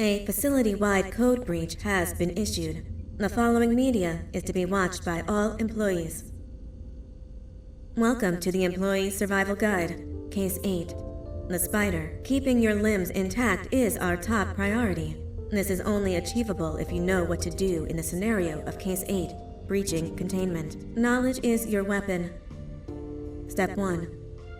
A facility-wide code breach has been issued. The following media is to be watched by all employees. Welcome to the Employee Survival Guide, Case 8. The spider. Keeping your limbs intact is our top priority. This is only achievable if you know what to do in the scenario of Case 8, breaching containment. Knowledge is your weapon. Step 1.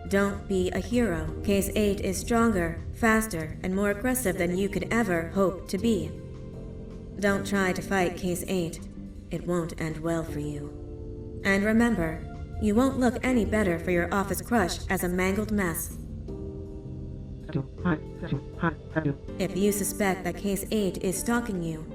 Don't be a hero. Case 8 is stronger, faster, and more aggressive than you could ever hope to be. Don't try to fight Case 8. It won't end well for you. And remember, you won't look any better for your office crush as a mangled mess. If you suspect that Case 8 is stalking you,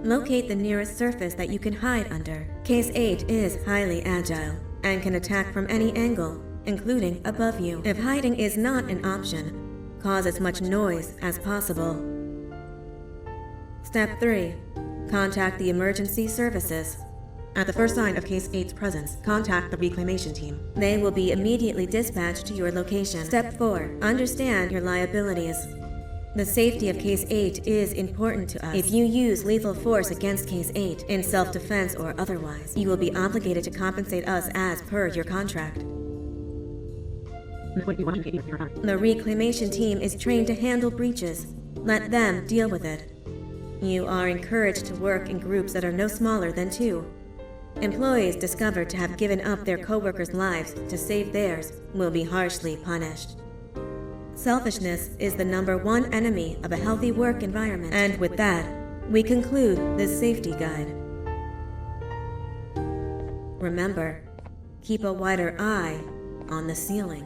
locate the nearest surface that you can hide under. Case 8 is highly agile and can attack from any angle, including above you. If hiding is not an option, cause as much noise as possible. Step 3. Contact the emergency services. At the first sign of Case 8's presence, contact the reclamation team. They will be immediately dispatched to your location. Step 4. Understand your liabilities. The safety of Case 8 is important to us. If you use lethal force against Case 8, in self-defense or otherwise, you will be obligated to compensate us as per your contract. The reclamation team is trained to handle breaches. Let them deal with it. You are encouraged to work in groups that are no smaller than 2. Employees discovered to have given up their coworkers' lives to save theirs will be harshly punished. Selfishness is the #1 enemy of a healthy work environment. And with that, we conclude this safety guide. Remember, keep a wider eye on the ceiling.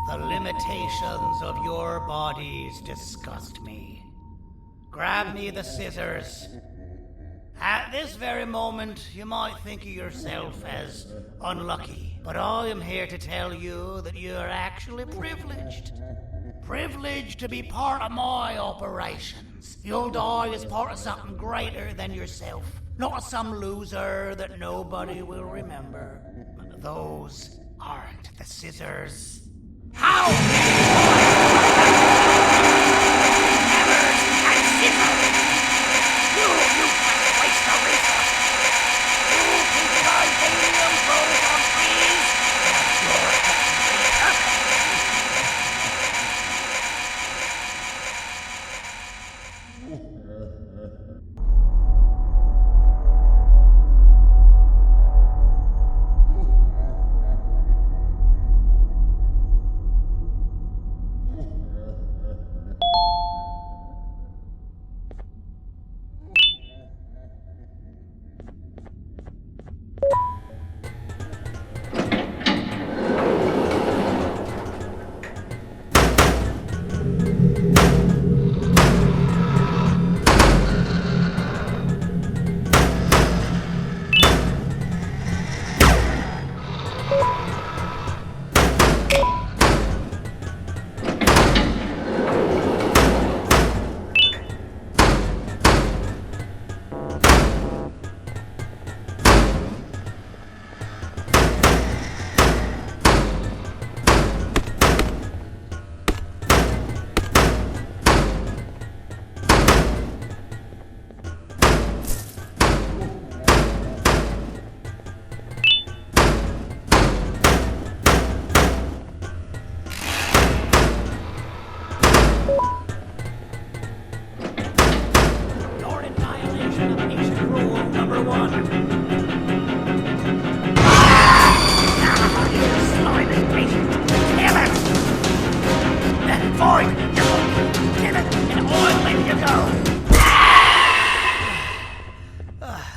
The limitations of your bodies disgust me. Grab me the scissors. At this very moment, you might think of yourself as unlucky, but I am here to tell you that you are actually privileged. Privileged to be part of my operations. You'll die as part of something greater than yourself, not as some loser that nobody will remember. Those aren't the scissors. How? Hammers and scissors! You waste of resources! You think titanium grows on trees? You're technically perfect!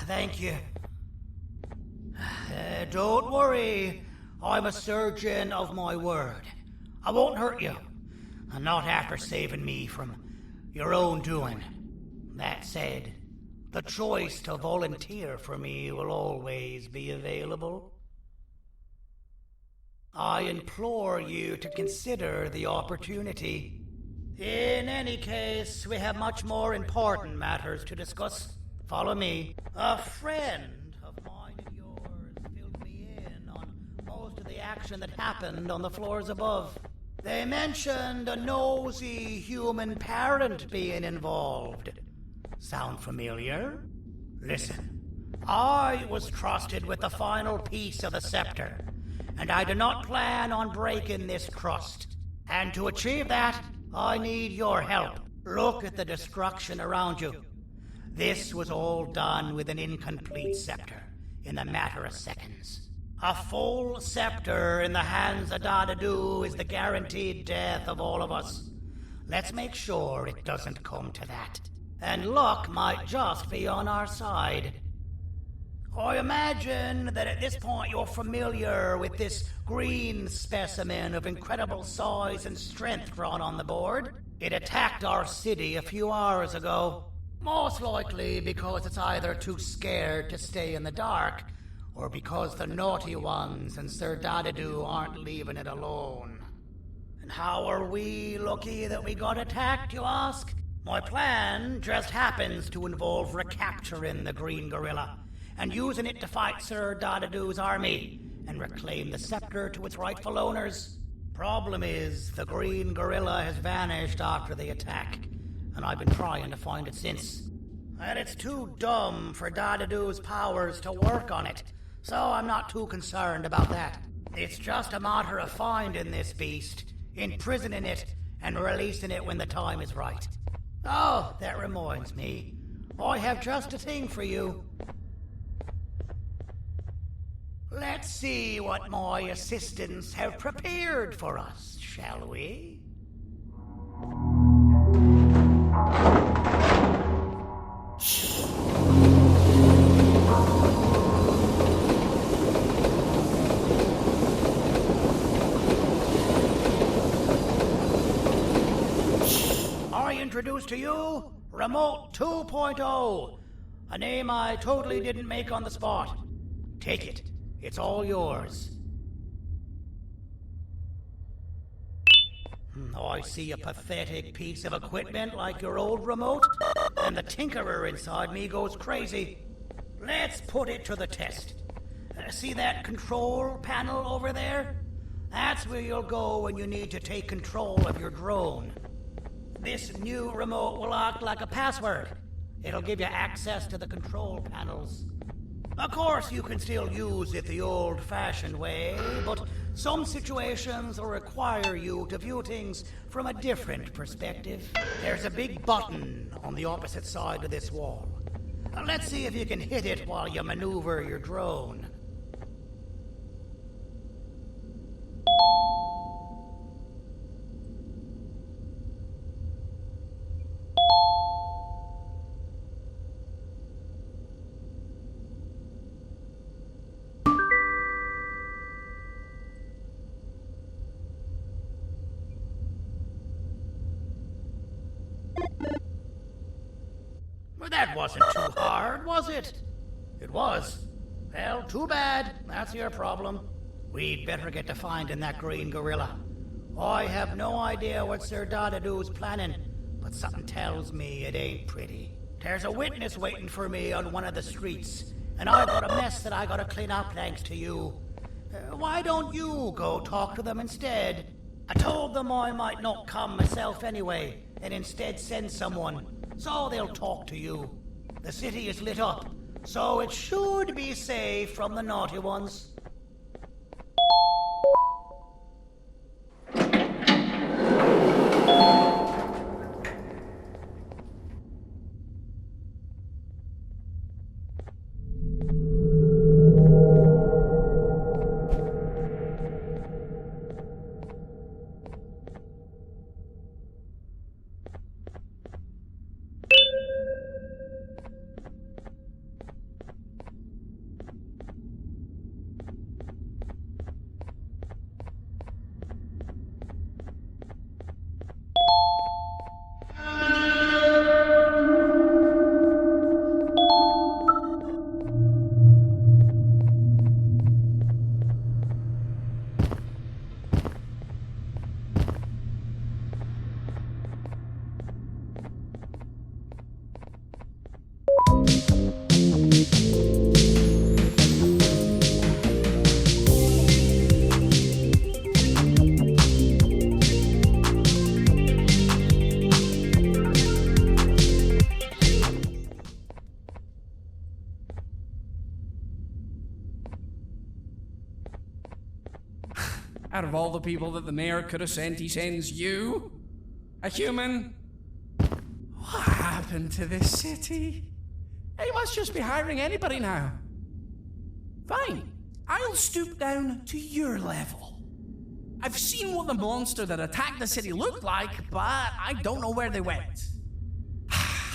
Thank you. Don't worry. I'm a surgeon of my word. I won't hurt you. And not after saving me from your own doing. That said, the choice to volunteer for me will always be available. I implore you to consider the opportunity. In any case, we have much more important matters to discuss. Follow me. A friend of mine and yours filled me in on most of the action that happened on the floors above. They mentioned a nosy human parent being involved. Sound familiar? Listen, I was trusted with the final piece of the scepter, and I do not plan on breaking this trust. And to achieve that, I need your help. Look at the destruction around you. This was all done with an incomplete scepter in a matter of seconds. A full scepter in the hands of Dadadu is the guaranteed death of all of us. Let's make sure it doesn't come to that. And luck might just be on our side. I imagine that at this point you're familiar with this green specimen of incredible size and strength drawn on the board. It attacked our city a few hours ago. Most likely because it's either too scared to stay in the dark, or because the naughty ones and Sir Dadadu aren't leaving it alone. And how are we lucky that we got attacked, you ask? My plan just happens to involve recapturing the green gorilla and using it to fight Sir Dadadu's army and reclaim the scepter to its rightful owners. Problem is, the green gorilla has vanished after the attack, and I've been trying to find it since. And it's too dumb for Dadadu's powers to work on it, so I'm not too concerned about that. It's just a matter of finding this beast, imprisoning it, and releasing it when the time is right. Oh, that reminds me. I have just a thing for you. Let's see what my assistants have prepared for us, shall we? introduce to you Remote 2.0, a name I totally didn't make on the spot. Take it. It's all yours. I see a pathetic piece of equipment like your old remote, and the tinkerer inside me goes crazy. Let's put it to the test. See that control panel over there? That's where you'll go when you need to take control of your drone. This new remote will act like a password. It'll give you access to the control panels. Of course, you can still use it the old-fashioned way, but some situations will require you to view things from a different perspective. There's a big button on the opposite side of this wall. Let's see if you can hit it while you maneuver your drone. Well, that wasn't too hard, was it? It was. Well, too bad. That's your problem. We'd better get to finding that green gorilla. I have no idea what Sir Dadadoo's planning, but something tells me it ain't pretty. There's a witness waiting for me on one of the streets, and I've got a mess that I gotta clean up thanks to you. Why don't you go talk to them instead? I told them I might not come myself anyway, and instead send someone, so they'll talk to you. The city is lit up, so it should be safe from the naughty ones. Out of all the people that the mayor could have sent, he sends you? A human? What happened to this city? He must just be hiring anybody now. Fine, I'll stoop down to your level. I've seen what the monster that attacked the city looked like, but I don't know where they went.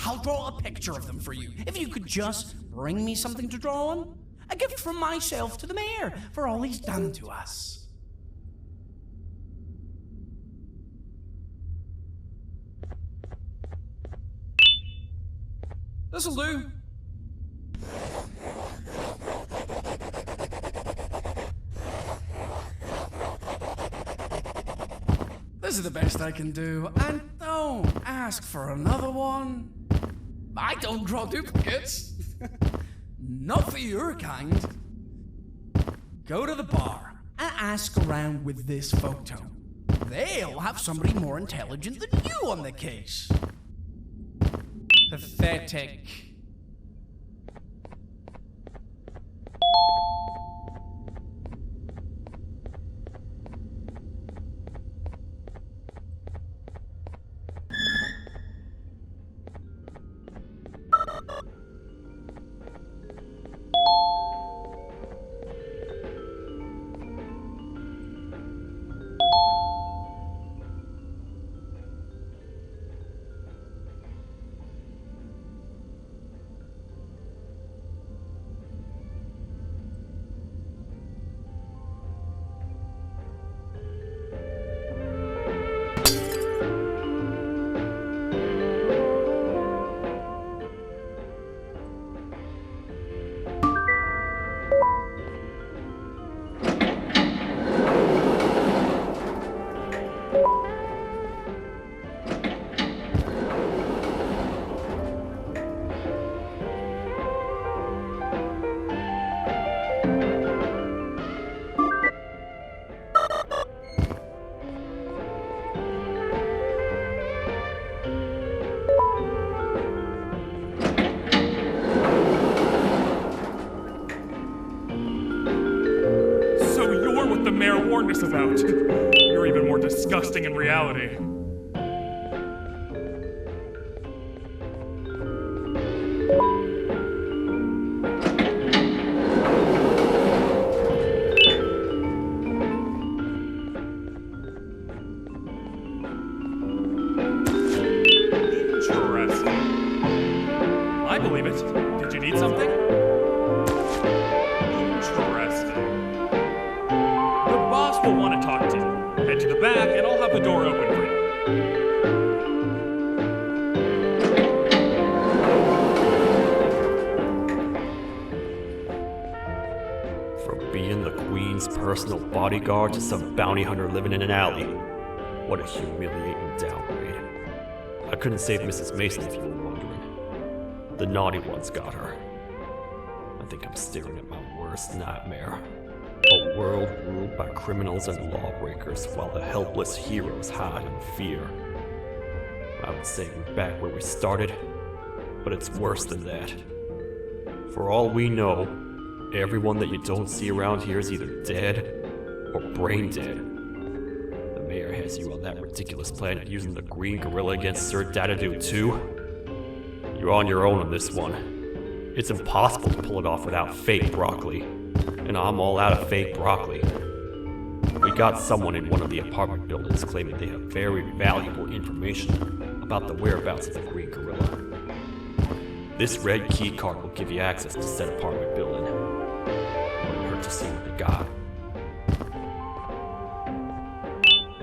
I'll draw a picture of them for you, if you could just bring me something to draw on. A gift from myself to the mayor for all he's done to us. This'll do. This is the best I can do, and don't ask for another one. I don't draw duplicates. Not for your kind. Go to the bar and ask around with this photo. They'll have somebody more intelligent than you on the case. Pathetic. voice about. You're even more disgusting in reality. Interesting. I believe it. Did you need something? Interesting. The boss will want to talk to you. Head to the back and I'll have the door open for you. From being the Queen's personal bodyguard to some bounty hunter living in an alley. What a humiliating downgrade. I couldn't save Mrs. Mason if you were wondering. The naughty ones got her. I think I'm staring at my worst nightmare. A world ruled by criminals and lawbreakers while the helpless heroes hide in fear. I would say we're back where we started, but it's worse than that. For all we know, everyone that you don't see around here is either dead or brain dead. The mayor has you on that ridiculous plan of using the green gorilla against Sir Dadadoo too. You're on your own on this one. It's impossible to pull it off without fake broccoli. And I'm all out of fake broccoli. We got someone in one of the apartment buildings claiming they have very valuable information about the whereabouts of the green gorilla. This red key card will give you access to said apartment building. Wouldn't hurt to see what they got.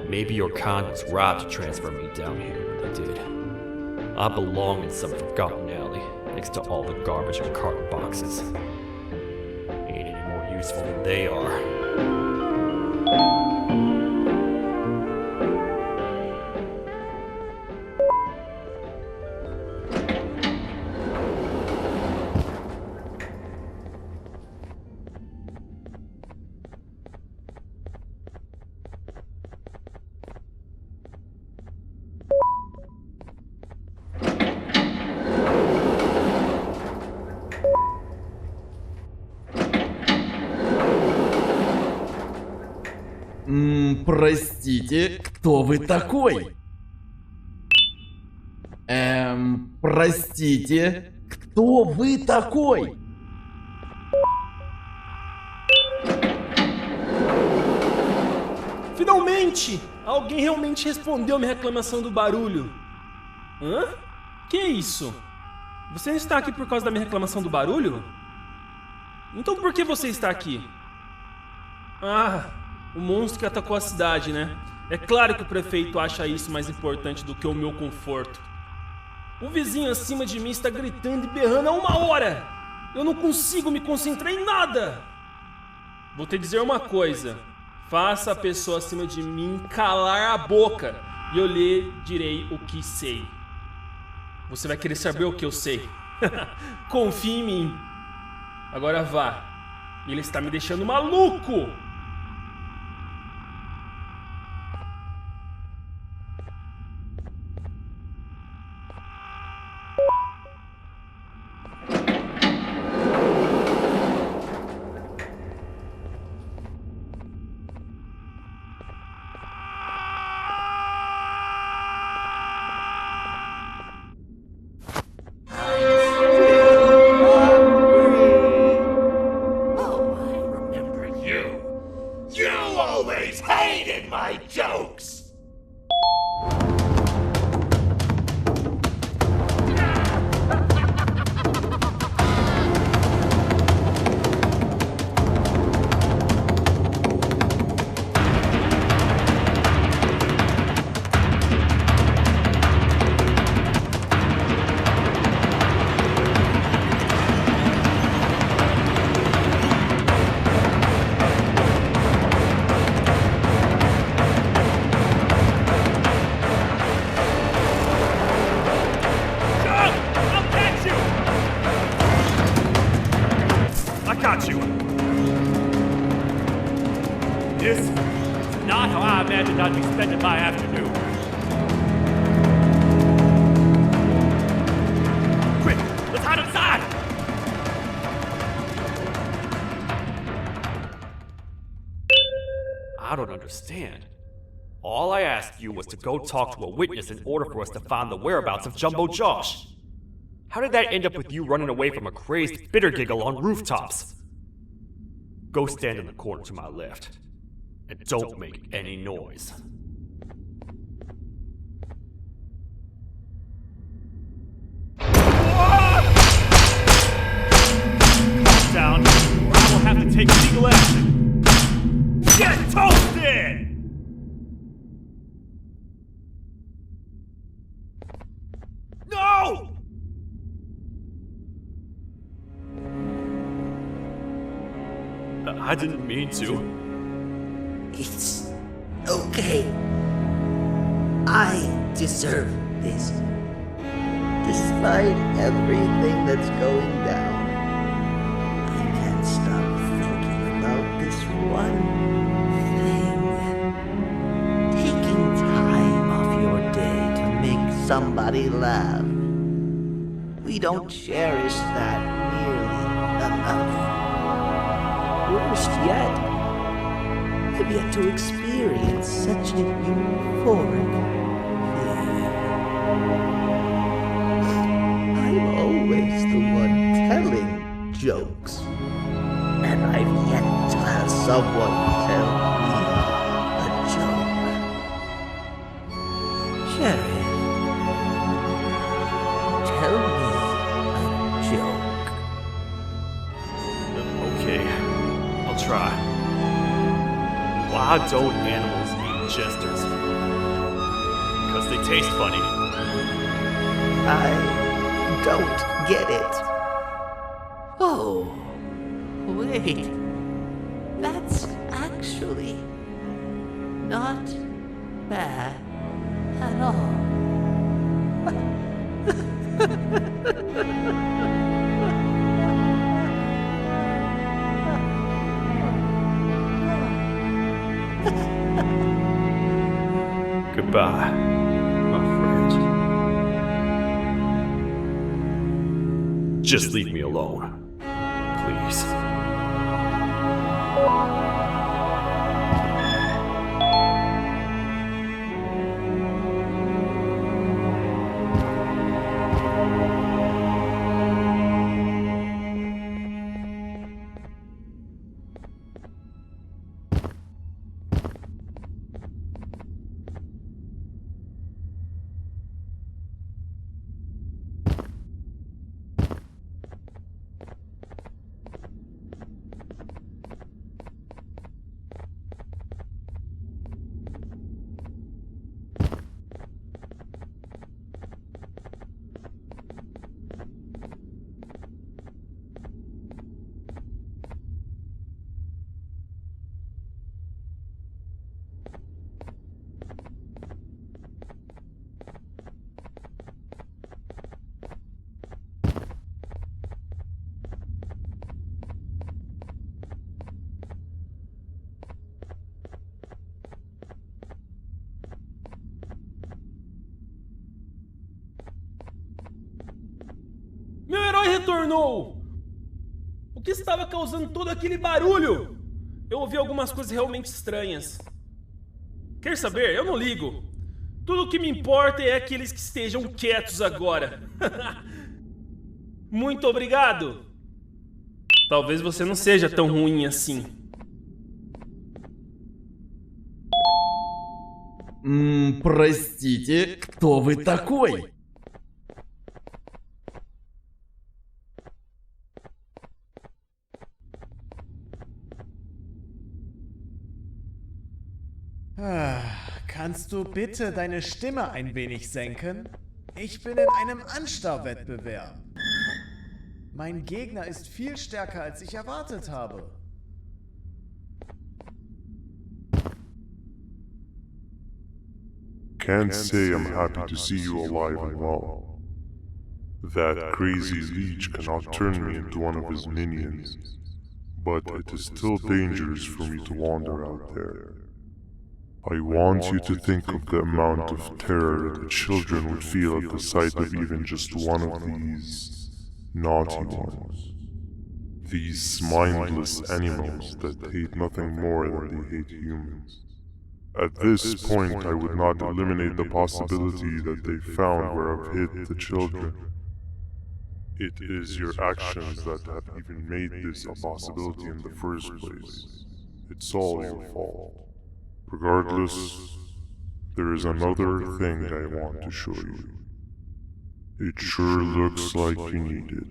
Maybe your con was robbed to transfer me down here when they did. I belong in some forgotten alley next to all the garbage and carton boxes. Ain't any more useful than they are. Простите, кто вы такой? Простите, кто вы такой? Finalmente! Alguém realmente respondeu minha reclamação do barulho. Hã? Que é isso? Você não está aqui por causa da minha reclamação do barulho? Então por que você está aqui? Ah, o monstro que atacou a cidade, né? É claro que o prefeito acha isso mais importante do que o meu conforto. O vizinho acima de mim está gritando e berrando há 1 hora! Eu não consigo me concentrar em nada! Vou te dizer uma coisa. Faça a pessoa acima de mim calar a boca e eu lhe direi o que sei. Você vai querer saber o que eu sei. Confie em mim. Agora vá. Ele está me deixando maluco! This is not how I imagined I'd be spending my afternoon. Quick, let's hide inside! I don't understand. All I asked you was to go talk to a witness in order for us to find the whereabouts of Jumbo Josh. How did that end up with you running away from a crazed bitter giggle on rooftops? Go stand in the corner to my left, and don't make any noise. Down, or I will have to take legal action. Get toasted! No! I didn't mean to. It's okay. I deserve this. Despite everything that's going down, I can't stop thinking about this one thing. Taking time off your day to make somebody laugh. We don't cherish that nearly enough. Worst yet, I've yet to experience such a euphoric feeling. I'm always the one telling jokes, and I've yet to have someone tell me a joke. Sheriff, tell me a joke. Okay, I'll try. Why don't animals eat jesters? Because they taste funny. I don't get it. Oh, wait. That's actually not bad at all. Goodbye, my friend. Just leave me alone, please. Meu herói retornou! O que estava causando todo aquele barulho? Eu ouvi algumas coisas realmente estranhas. Quer saber? Eu não ligo. Tudo o que me importa é que eles que estejam quietos agora. Muito obrigado! Talvez você não seja tão ruim assim. Простите, кто вы такой? Kannst du bitte deine Stimme ein wenig senken? Ich bin in einem Anstarrwettbewerb. Mein Gegner ist viel stärker, als ich erwartet habe. Can't say I'm happy to see you alive and well. That crazy leech cannot turn me into one of his minions, but it is still dangerous for me to wander out there. I want you to think of the amount of terror that the children would feel at the sight of even just one of these naughty ones. These mindless animals that hate nothing more than they hate humans. At this point, I would not eliminate the possibility that they found where I've hid the children. It is your actions that have even made this a possibility in the first place. It's all your fault. Regardless, there is another thing I want to show you. It sure looks like you need it.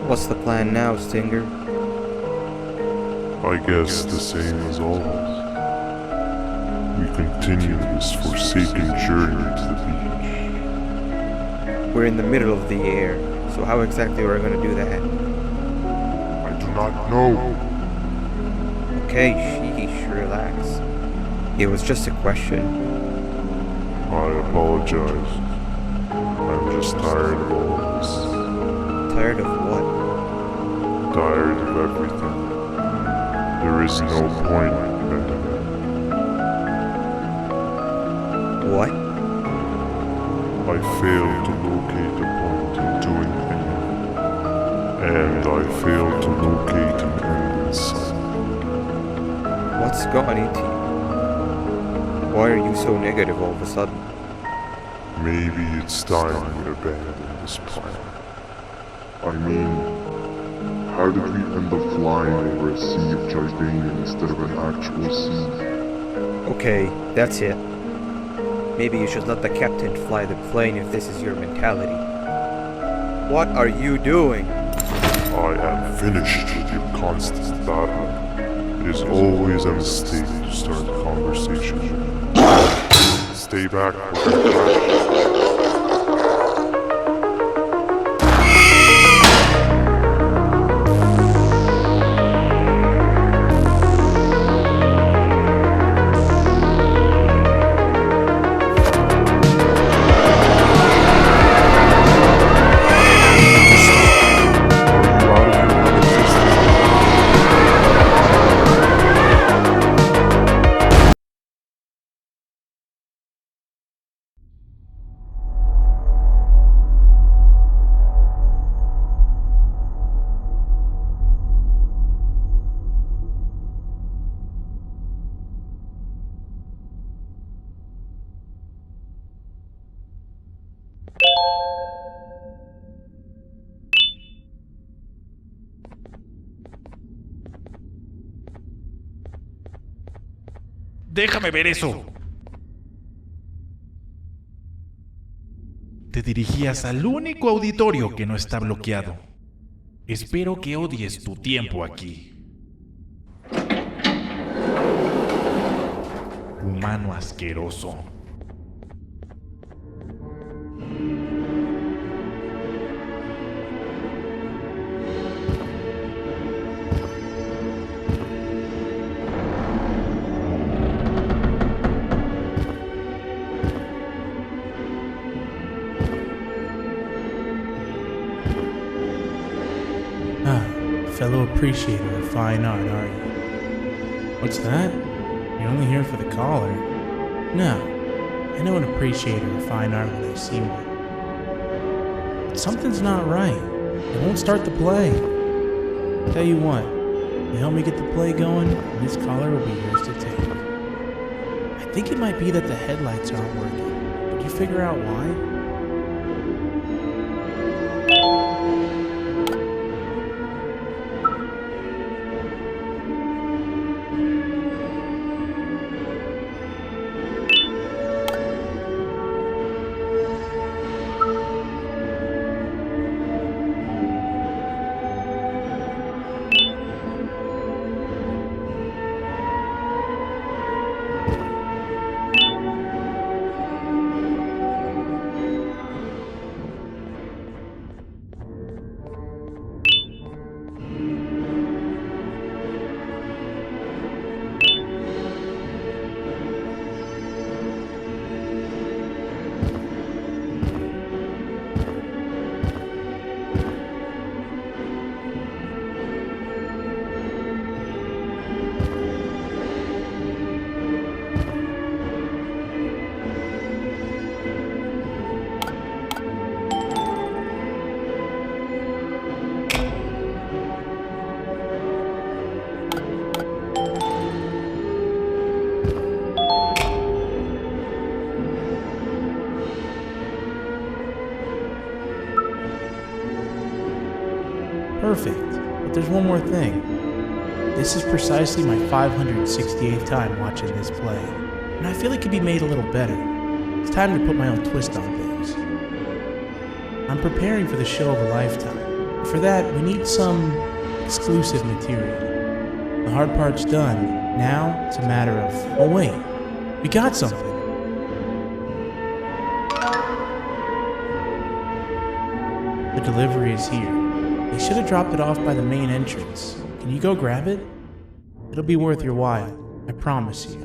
What's the plan now, Stinger? I guess the same as always. We continue this forsaken journey to the beach. We're in the middle of the air, so how exactly are we going to do that? I do not know. Okay, sheesh, relax. It was just a question. I apologize. I'm just tired of all this. Tired of what? Tired of everything. There is no point in it. What? I failed to locate a point in doing anything. And I failed to locate an end in sight. What's gone into you? Why are you so negative all of a sudden? Maybe it's time we abandon this plan. I mean, how did we end up flying over a sea of Jardinian instead of an actual sea? Okay, that's it. Maybe you should let the captain fly the plane if this is your mentality. What are you doing? I am finished with your constant battle. It is always a mistake to start a conversation. Stay back with your trash. Déjame ver eso. Te dirigías al único auditorio que no está bloqueado. Espero que odies tu tiempo aquí. Humano asqueroso. Fellow appreciator of fine art, are you? What's that? You're only here for the collar? No, I know an appreciator of fine art when I see one. But something's not right. It won't start the play. Tell you what, you help me get the play going, and this collar will be yours to take. I think it might be that the headlights aren't working. Did you figure out why? Perfect. But there's one more thing. This is precisely my 568th time watching this play, and I feel it could be made a little better. It's time to put my own twist on things. I'm preparing for the show of a lifetime. For that, we need some exclusive material. The hard part's done. Now, it's a matter of, oh wait, we got something. The delivery is here. They should have dropped it off by the main entrance. Can you go grab it? It'll be worth your while, I promise you.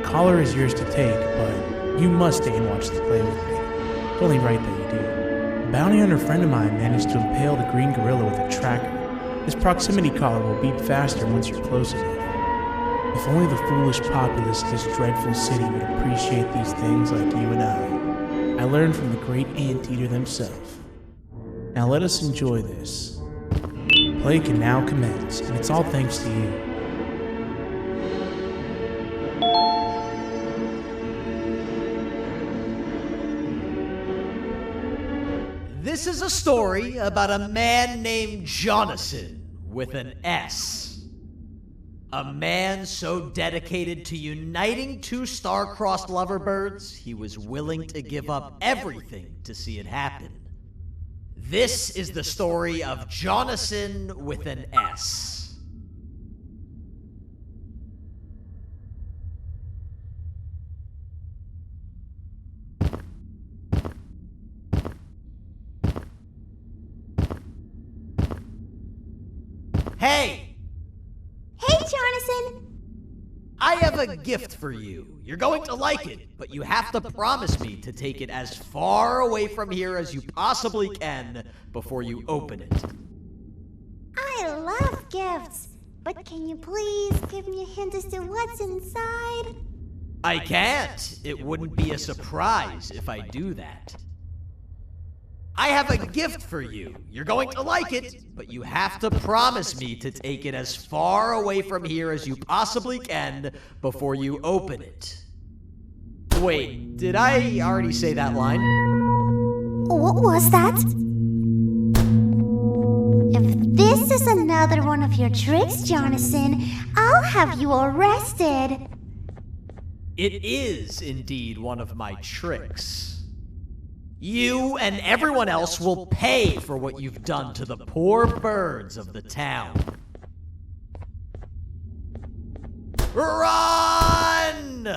Collar is yours to take, but you must stay and watch the play with me. It's only right that you do. A bounty hunter friend of mine managed to impale the green gorilla with a tracker. This proximity collar will beep faster once you're close enough. If only the foolish populace of this dreadful city would appreciate these things like you and I. I learned from the great anteater themselves. Now let us enjoy this. Play can now commence, and it's all thanks to you. This is a story about a man named Jonathan with an S. A man so dedicated to uniting two star-crossed loverbirds, he was willing to give up everything to see it happen. This is the story of Jonathan with an S. Hey! Hey, Jonathan! I have a gift for you. You're going to like it, but you have to promise me to take it as far away from here as you possibly can before you open it. I love gifts, but can you please give me a hint as to what's inside? I can't. It wouldn't be a surprise if I do that. I have a gift for you. You're going to like it, but you have to promise me to take it as far away from here as you possibly can before you open it. Wait, did I already say that line? What was that? If this is another one of your tricks, Jonathan, I'll have you arrested. It is indeed one of my tricks. You and everyone else will pay for what you've done to the poor birds of the town. Run!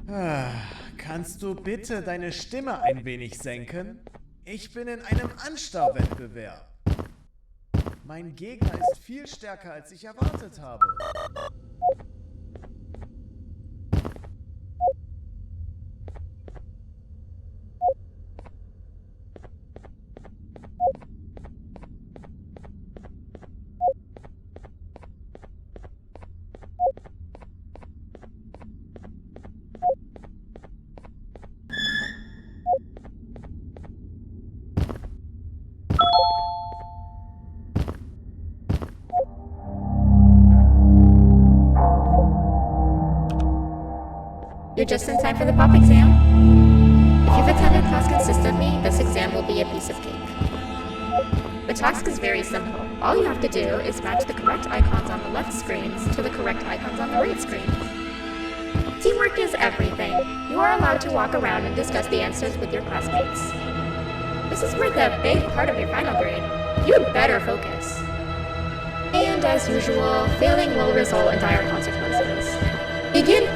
Kannst du bitte deine Stimme ein wenig senken? Ich bin in einem Anstarrwettbewerb. Mein Gegner ist viel stärker, als ich erwartet habe. You're just in time for the pop exam. If you've attended class consistently, this exam will be a piece of cake. The task is very simple. All you have to do is match the correct icons on the left screens to the correct icons on the right screens. Teamwork is everything. You are allowed to walk around and discuss the answers with your classmates. This is worth a big part of your final grade. You had better focus. And as usual, failing will result in dire consequences. Begin!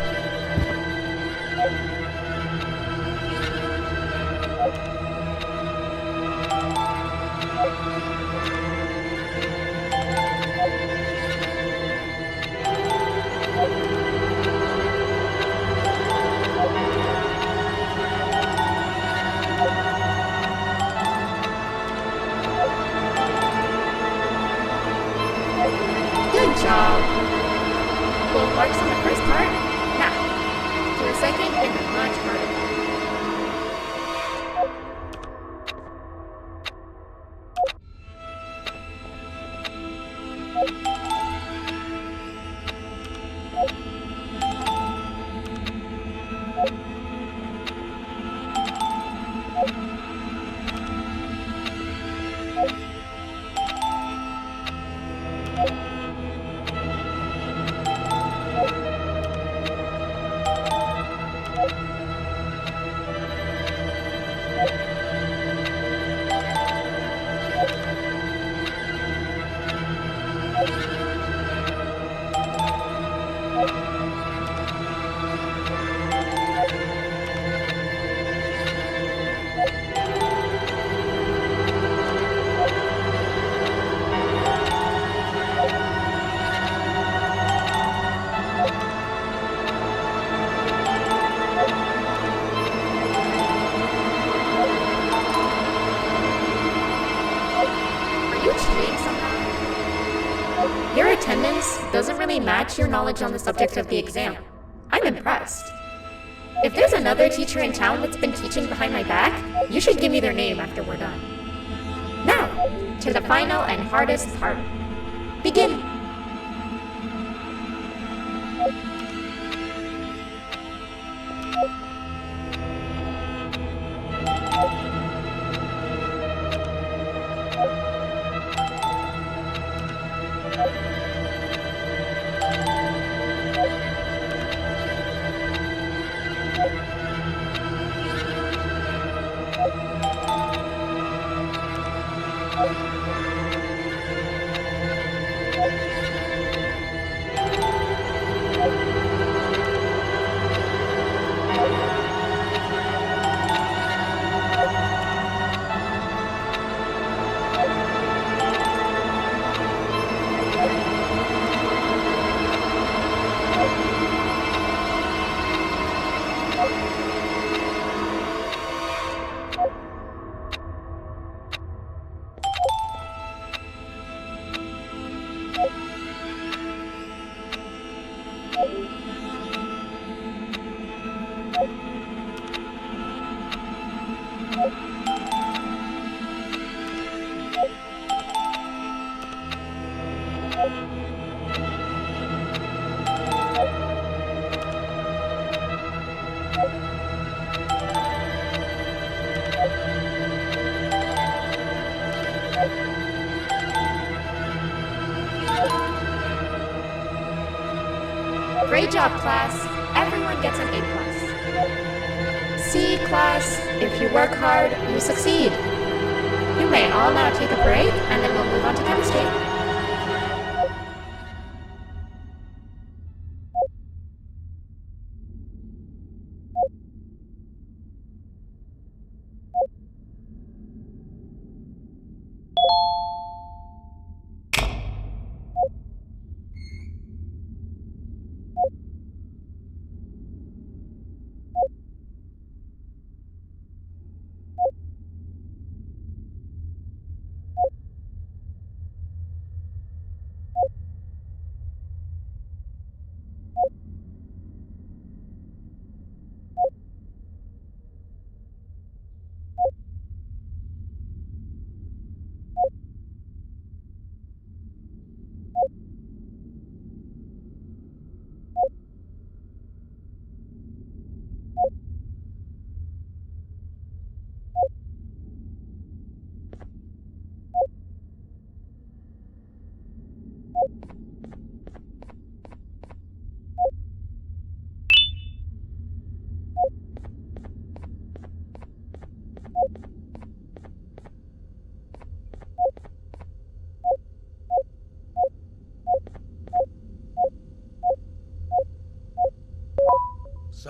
Good job. Full marks on the first part. Now, to the second and the much harder. Your attendance doesn't really match your knowledge on the subject of the exam. I'm impressed. If there's another teacher in town that's been teaching behind my back, you should give me their name after we're done. Now, to the final and hardest part. Begin! Great job, class. Everyone gets an A+. See, class, if you work hard, you succeed. You may all now take a break, and then we'll move on to chemistry.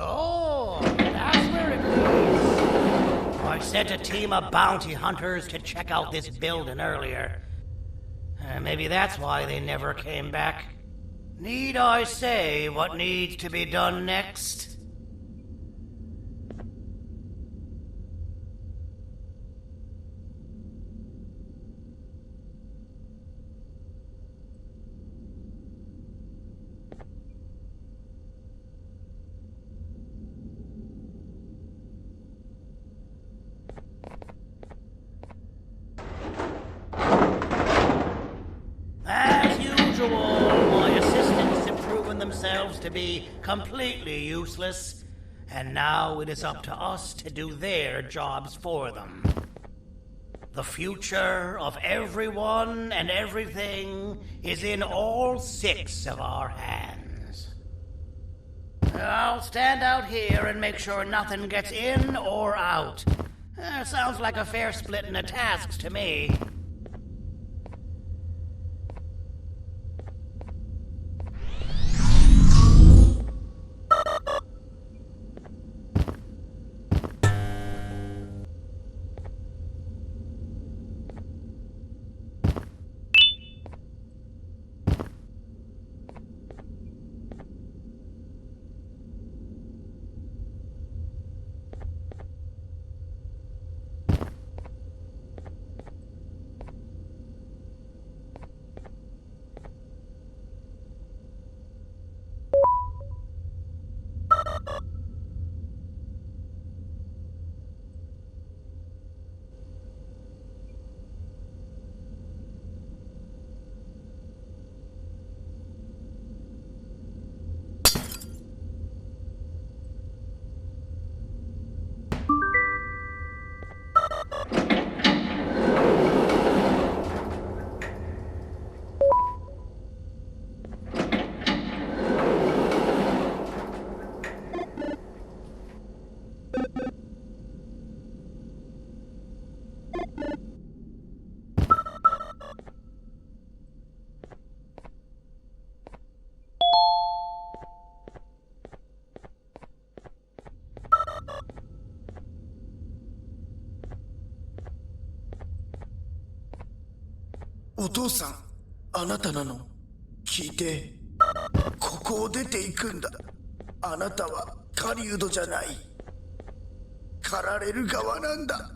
So, that's where it leads. I sent a team of bounty hunters to check out this building earlier. Maybe that's why they never came back. Need I say what needs to be done next? As usual, my assistants have proven themselves to be completely useless, and now it is up to us to do their jobs for them. The future of everyone and everything is in all 6 of our hands. I'll stand out here and make sure nothing gets in or out. Sounds like a fair splitting of tasks to me.お父さん、あなたなの？聞いて。ここを出ていくんだ。あなたは狩人じゃない。狩られる側なんだ。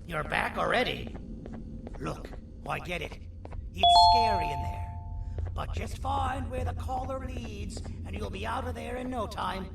You're back already? Look, I get it. It's scary in there. But just find where the collar leads, and you'll be out of there in no time.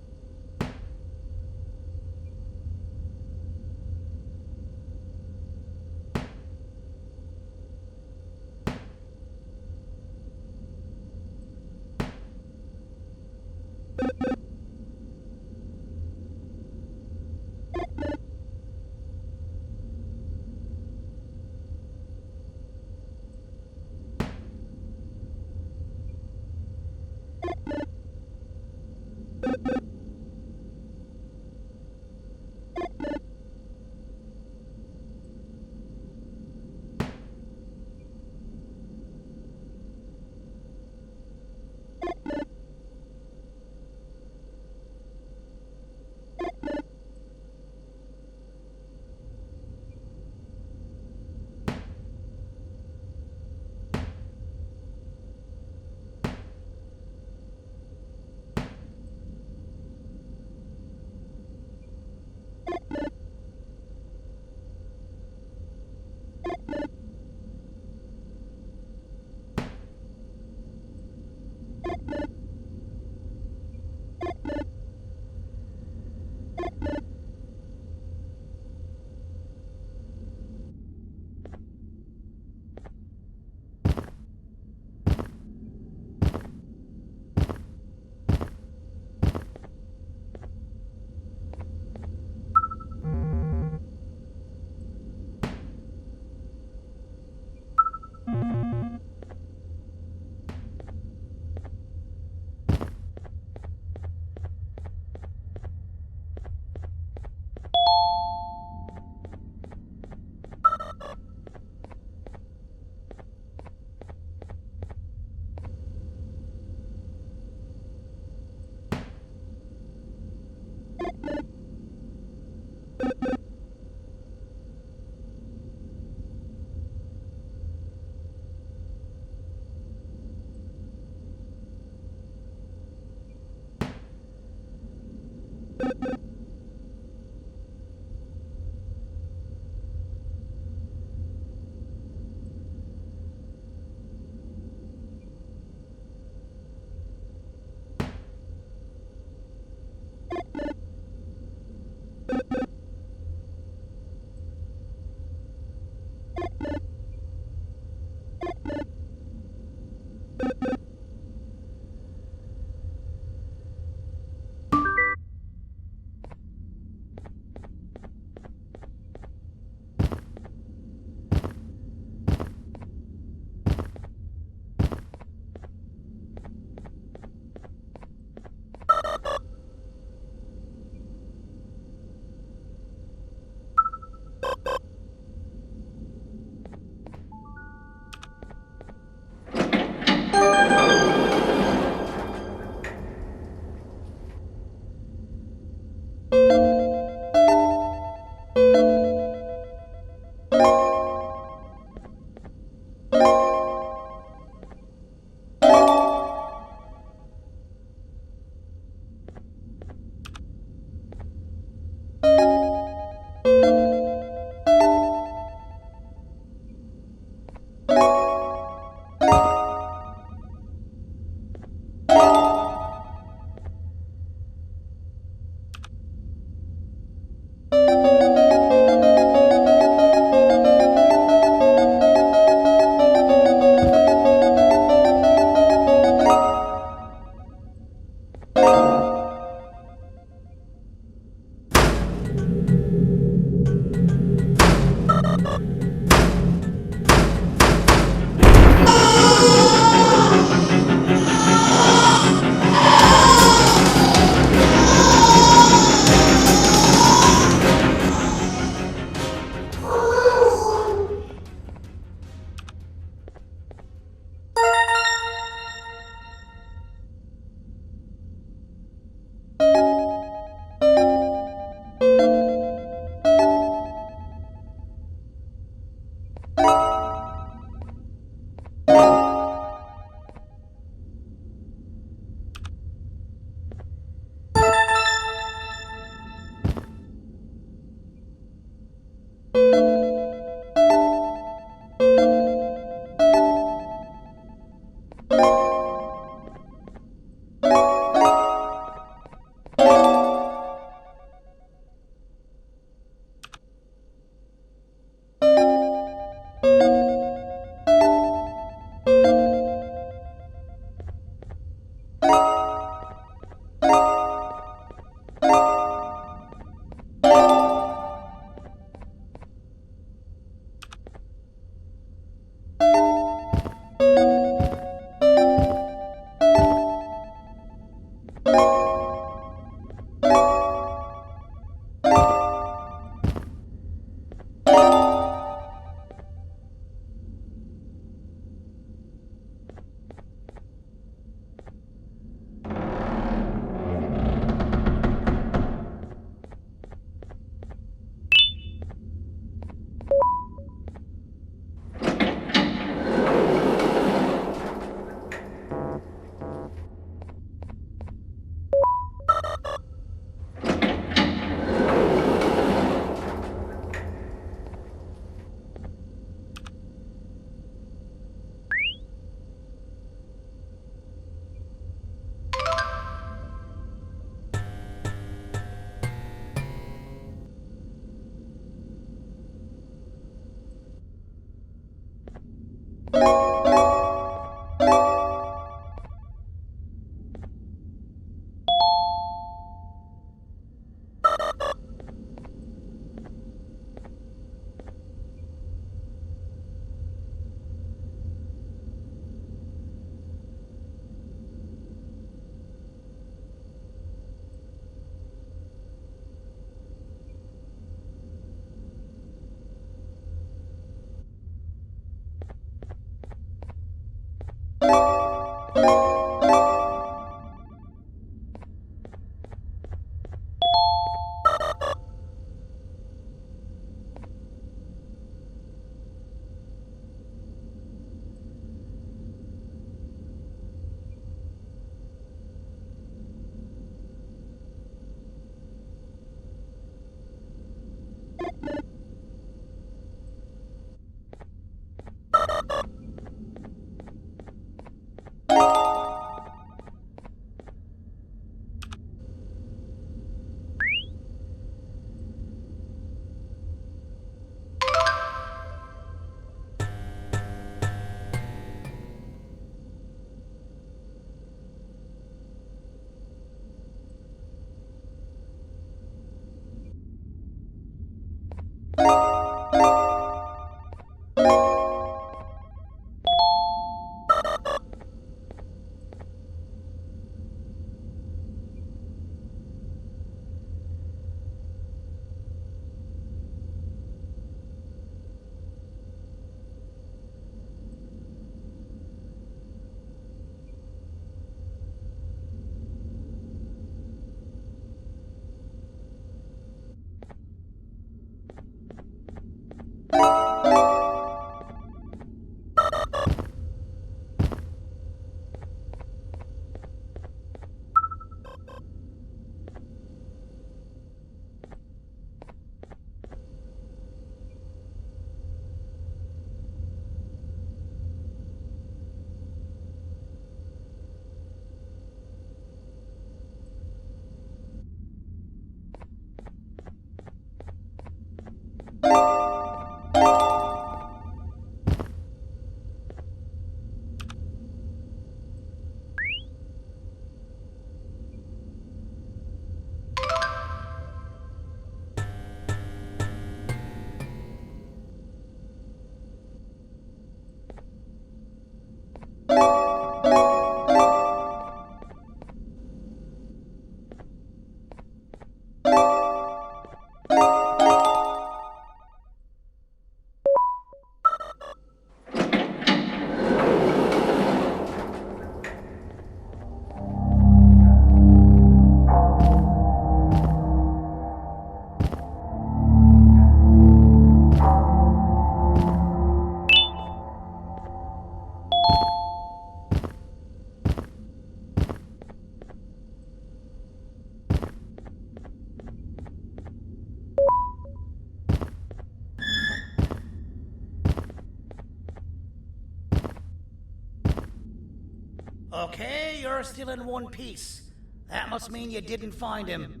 Okay, you're still in one piece. That must mean you didn't find him.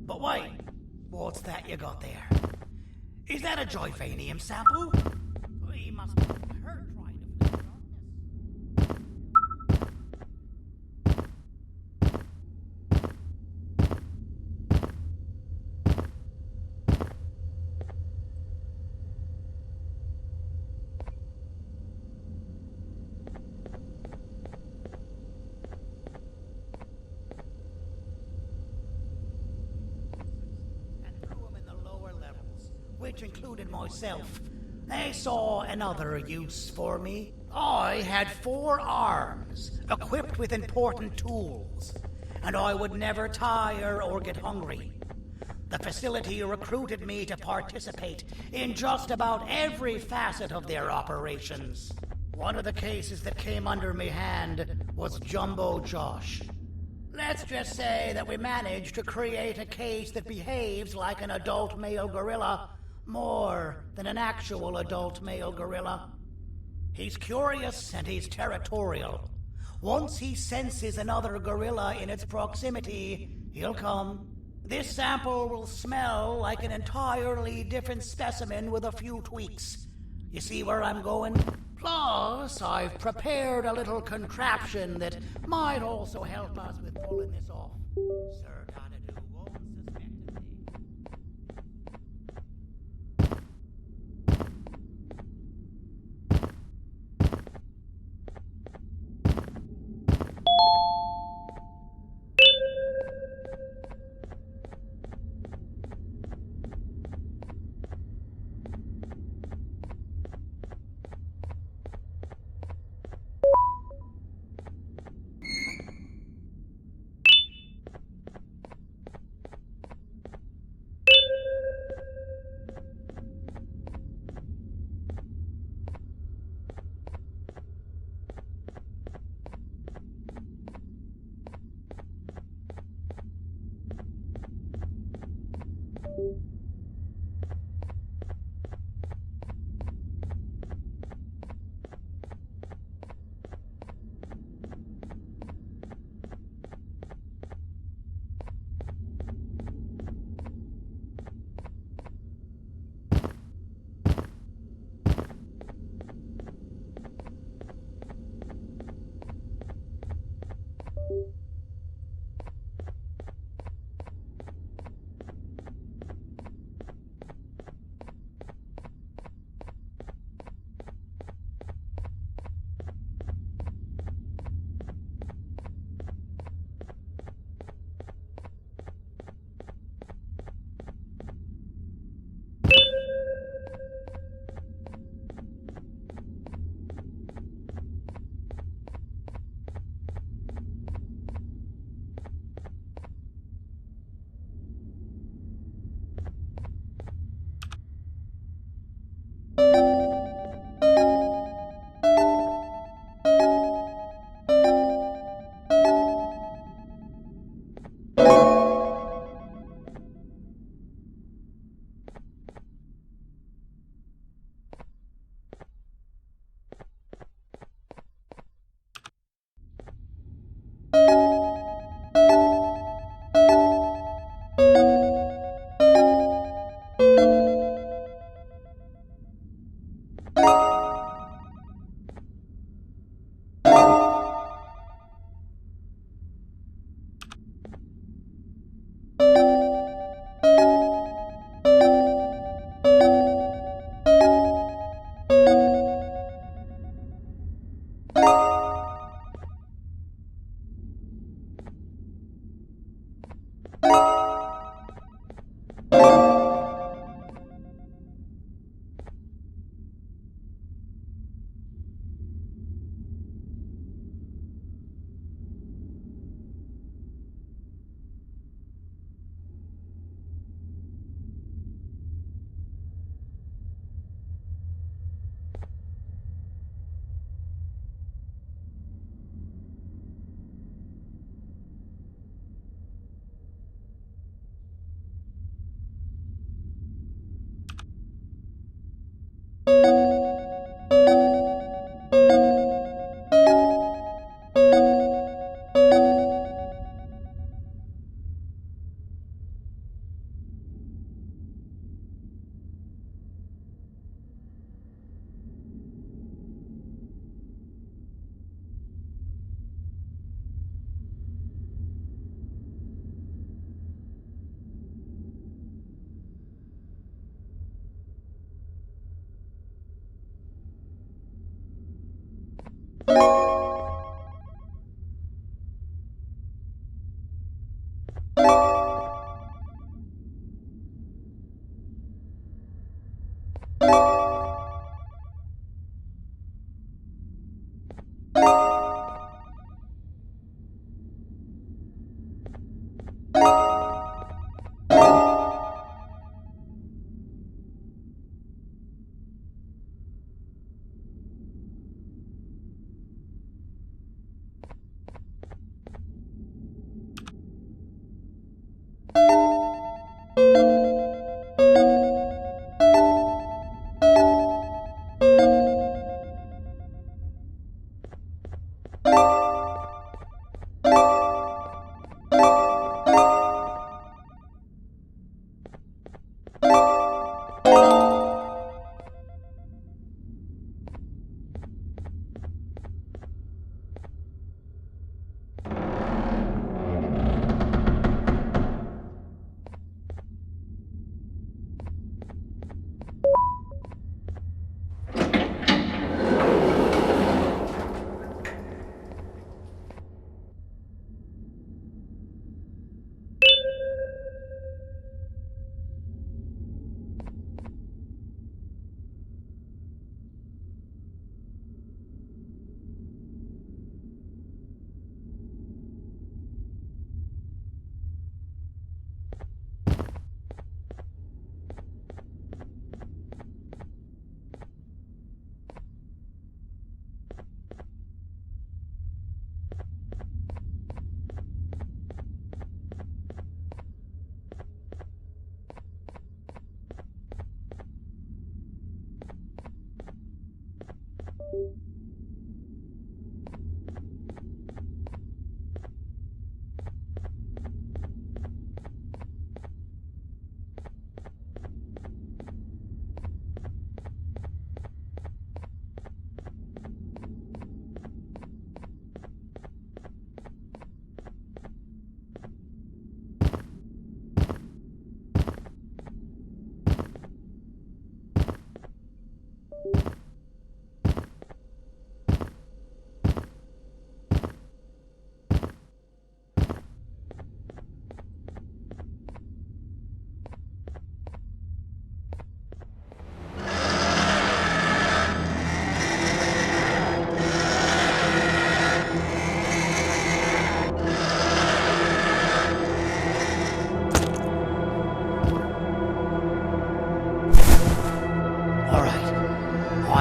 But wait, what's that you got there? Is that a joyphanium sample? He must have been hurt trying to flee darkness. Which included myself. They saw another use for me. I had 4 arms, equipped with important tools, and I would never tire or get hungry. The facility recruited me to participate in just about every facet of their operations. One of the cases that came under me hand was Jumbo Josh. Let's just say that we managed to create a case that behaves like an adult male gorilla more than an actual adult male gorilla. He's curious and he's territorial. Once he senses another gorilla in its proximity, he'll come. This sample will smell like an entirely different specimen with a few tweaks. You see where I'm going? Plus, I've prepared a little contraption that might also help us with pulling this off. Sir Donadu won't suspect a thing.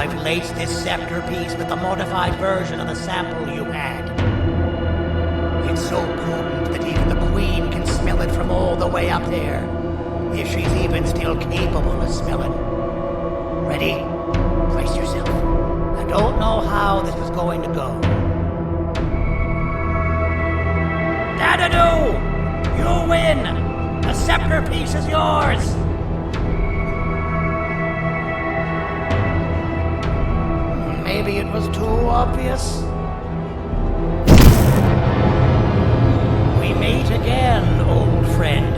I've laced this scepter piece with the modified version of the sample you had. It's so potent that even the Queen can smell it from all the way up there, if she's even still capable of smelling. Ready? Brace yourself. I don't know how this is going to go. Dadadoo! You win! The scepter piece is yours! Maybe it was too obvious. We meet again, old friend.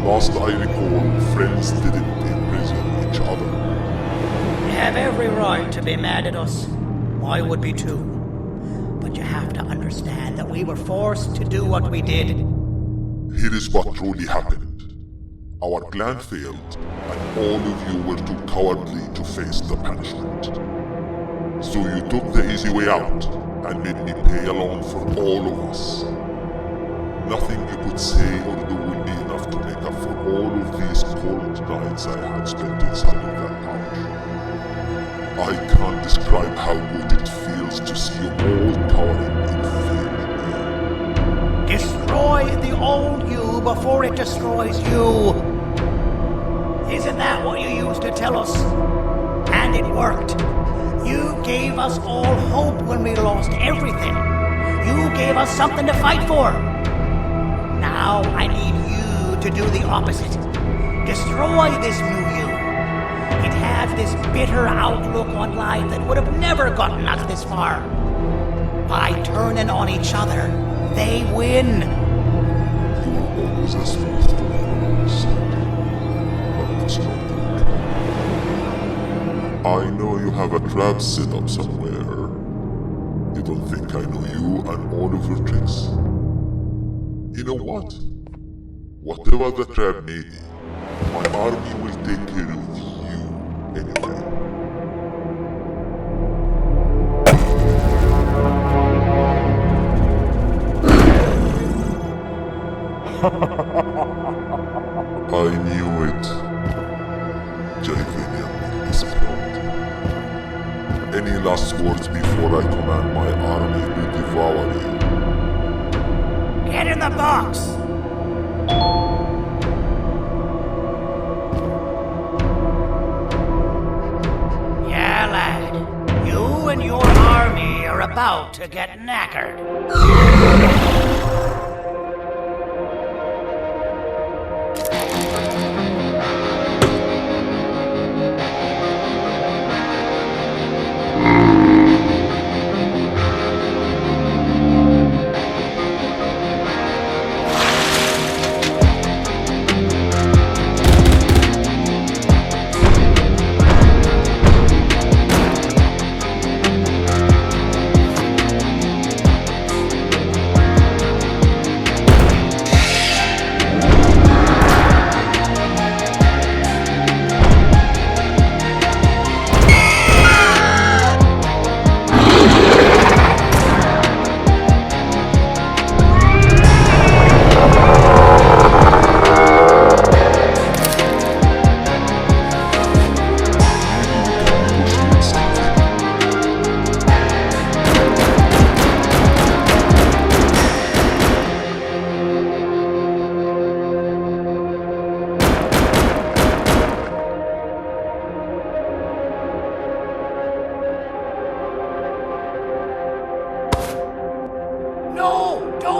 Last I recall, friends didn't imprison each other. You have every right to be mad at us. I would be too. But you have to understand that we were forced to do what we did. Here is what truly happened. Our plan failed, and all of you were too cowardly to face the punishment. So you took the easy way out, and made me pay along for all of us. Nothing you could say or do will be enough to make up for all of these cold nights I had spent inside of that pouch. I can't describe how good it feels to see you all cowering in fear. Destroy the old you before it destroys you. Isn't that what you used to tell us? And it worked. You gave us all hope when we lost everything. You gave us something to fight for. Now I need you to do the opposite. Destroy this new you. It has this bitter outlook on life that would have never gotten us this far. By turning on each other, they win. You were always a smooth to but it's not good. I know you have a trap set up somewhere. You don't think I know you and all of your tricks? You know what? Whatever the trap may be, my army will take care of you anyway. I knew it. Javinian made this proud. Any last words before I command my army to devour you? Get in the box! Yeah, lad. You and your army are about to get knackered.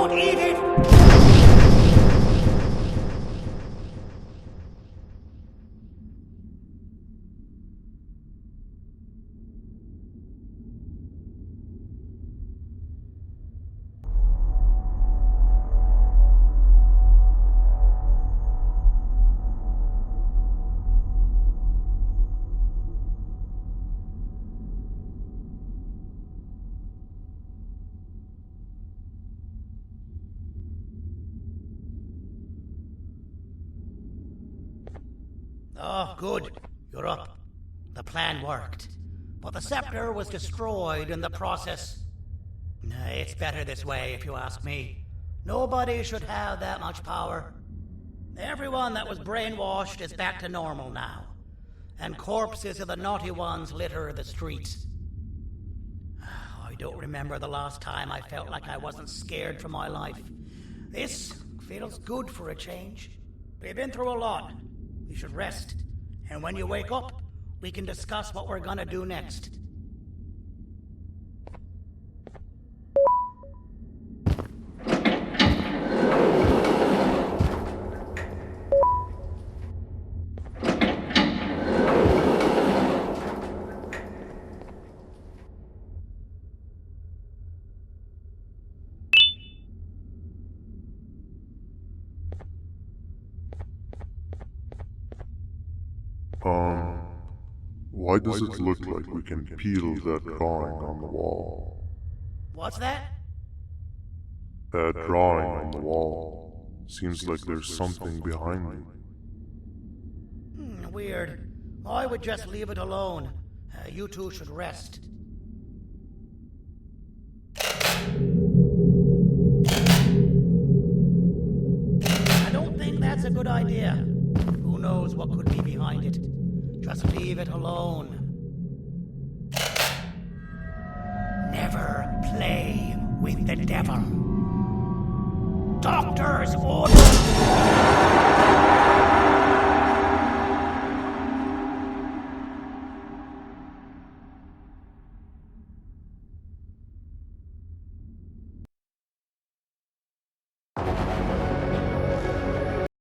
Don't eat it! Oh, good. You're up. The plan worked. But the scepter was destroyed in the process. It's better this way, if you ask me. Nobody should have that much power. Everyone that was brainwashed is back to normal now. And corpses of the naughty ones litter the streets. I don't remember the last time I felt like I wasn't scared for my life. This feels good for a change. We've been through a lot. You should rest. And when you wake up, we can discuss what we're gonna do next. Why does it look like we can peel that drawing on the wall? What's that? That drawing on the wall. Seems like there's something behind it. Weird. I would just leave it alone. You two should rest. I don't think that's a good idea. Who knows what could be behind it? Just leave it alone. Never play with the devil. Doctor's orders!